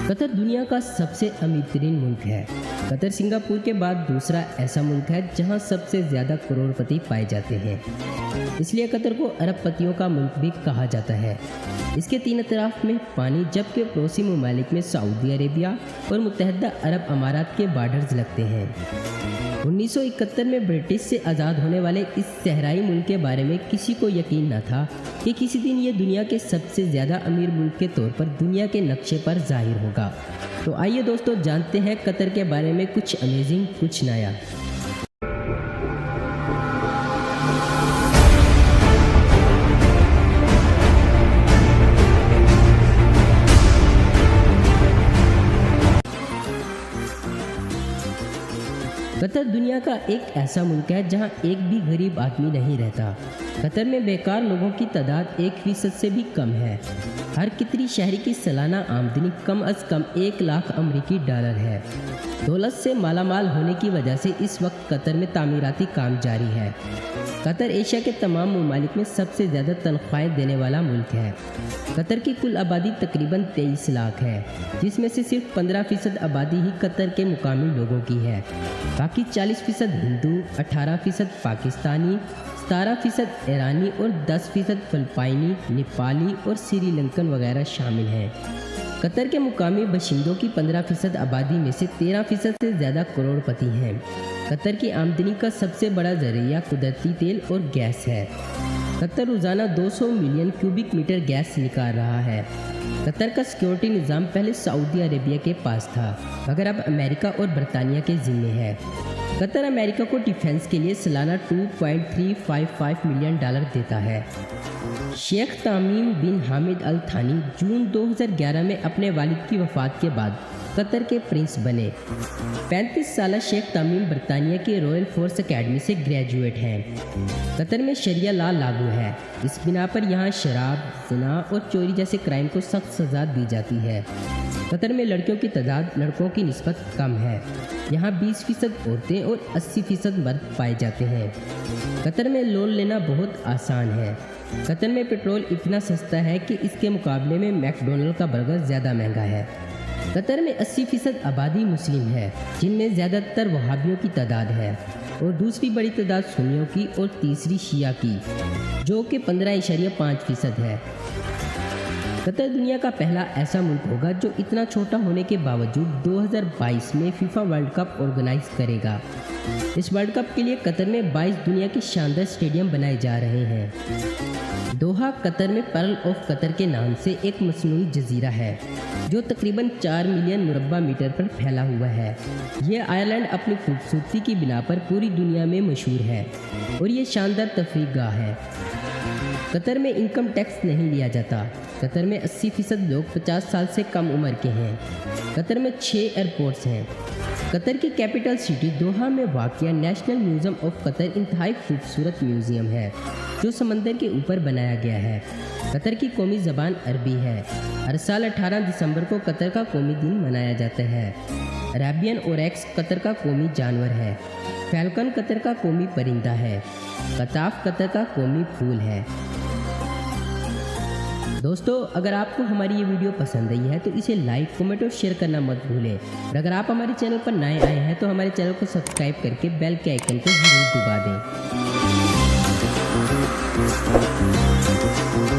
Qatar दुनिया का सबसे अमीर तरीन मुल्क है। कतर सिंगापुर के बाद दूसरा ऐसा मुल्क है जहां सबसे ज़्यादा करोड़पति पाए जाते हैं। इसलिए कतर को अरबपतियों का मुल्क भी कहा जाता है। इसके तीन अतराफ में पानी, जबकि पड़ोसी ममालिक में सऊदी अरेबिया और मुत्तहदा अरब अमारात के बॉर्डर्स लगते हैं। 1971 में ब्रिटिश से आज़ाद होने वाले इस सहराई मुल्क के बारे में किसी को यकीन न था कि किसी दिन ये दुनिया के सबसे ज़्यादा अमीर मुल्क के तौर पर दुनिया के नक्शे पर ज़ाहिर होगा। तो आइए दोस्तों, जानते हैं कतर के बारे में कुछ अमेजिंग, कुछ नया। कतर दुनिया का एक ऐसा मुल्क है जहां एक भी गरीब आदमी नहीं रहता। कतर में बेकार लोगों की तादाद 1% से भी कम है। हर कितनी शहरी की सालाना आमदनी कम अज़ कम 1 लाख अमरीकी डॉलर है। दौलत से मालामाल होने की वजह से इस वक्त कतर में तामीराती काम जारी है। कतर एशिया के तमाम ममालिक में सबसे ज़्यादा तनख्वाहें देने वाला मुल्क है। कतर की कुल आबादी तकरीबन 23 लाख है, जिसमें से सिर्फ 15% आबादी ही कतर के मुकामी लोगों की है। बाकी 40% हिंदू, 18% पाकिस्तानी, 17% ईरानी और 10% फिलिपाइनी, नेपाली और श्रीलंकन वगैरह शामिल हैं। कतर के मुकामी बाशिंदों की 15% आबादी में से 13% से ज़्यादा करोड़पति हैं। कतर की आमदनी का सबसे बड़ा जरिया कुदरती तेल और गैस है। कतर रोज़ाना 200 मिलियन क्यूबिक मीटर गैस निकाल रहा है। कतर का सिक्योरिटी निज़ाम पहले सऊदी अरेबिया के पास था, मगर अब अमेरिका और बरतानिया के ज़िम्मे है। कतर अमेरिका को डिफेंस के लिए सालाना 2.355 मिलियन डॉलर देता है। शेख तमीम बिन हामिद अल थानी जून 2011 में अपने वालिद की वफ़ात के बाद कतर के प्रिंस बने। 35 साल शेख तमीम बरतानिया की रॉयल फोर्स एकेडमी से ग्रेजुएट हैं। कतर में शरिया लॉ लागू है। इस बिना पर यहाँ शराब, ज़िना और चोरी जैसे क्राइम को सख्त सज़ा दी जाती है। कतर में लड़कियों की तादाद लड़कों की निस्बत कम है। यहाँ 20% औरतें और 80% मर्द पाए जाते हैं। कतर में लोन लेना बहुत आसान है। कतर में पेट्रोल इतना सस्ता है कि इसके मुकाबले में मैकडोनल्ड का बर्गर ज़्यादा महंगा है। कतर में 80% आबादी मुस्लिम है, जिनमें ज़्यादातर वहाबियों की तादाद है और दूसरी बड़ी तादाद सुन्नियों की और तीसरी शिया की, जो कि 15.5% है। कतर दुनिया का पहला ऐसा मुल्क होगा जो इतना छोटा होने के बावजूद 2022 में फीफा वर्ल्ड कप ऑर्गेनाइज करेगा। इस वर्ल्ड कप के लिए कतर में 22 दुनिया के शानदार स्टेडियम बनाए जा रहे हैं। दोहा कतर में पर्ल ऑफ कतर के नाम से एक मसनूई जजीरा है, जो तकरीबन 4 मिलियन मुरब्बा मीटर पर फैला हुआ है। ये आइलैंड अपनी खूबसूरती की बिना पर पूरी दुनिया में मशहूर है और ये शानदार तफरीह गाह है। कतर में इनकम टैक्स नहीं लिया जाता। कतर में 80% लोग 50 साल से कम उम्र के हैं। कतर में 6 एयरपोर्ट्स हैं। कतर की कैपिटल सिटी दोहा में वाक़िया नेशनल म्यूज़ियम ऑफ कतर इंतहाई खूबसूरत म्यूज़ियम है, जो समंदर के ऊपर बनाया गया है। कतर की कौमी ज़बान अरबी है। हर साल 18 दिसंबर को कतर का कौमी दिन मनाया जाता है। अरेबियन ओरेक्स कतर का कौमी जानवर है। फैल्कन कतर का कौमी परिंदा है। कताफ कतर का कौमी फूल है। दोस्तों, अगर आपको हमारी ये वीडियो पसंद आई है तो इसे लाइक, कमेंट और शेयर करना मत भूलें। और अगर आप हमारे चैनल पर नए आए हैं तो हमारे चैनल को सब्सक्राइब करके बेल के आइकन को जरूर दबा दें।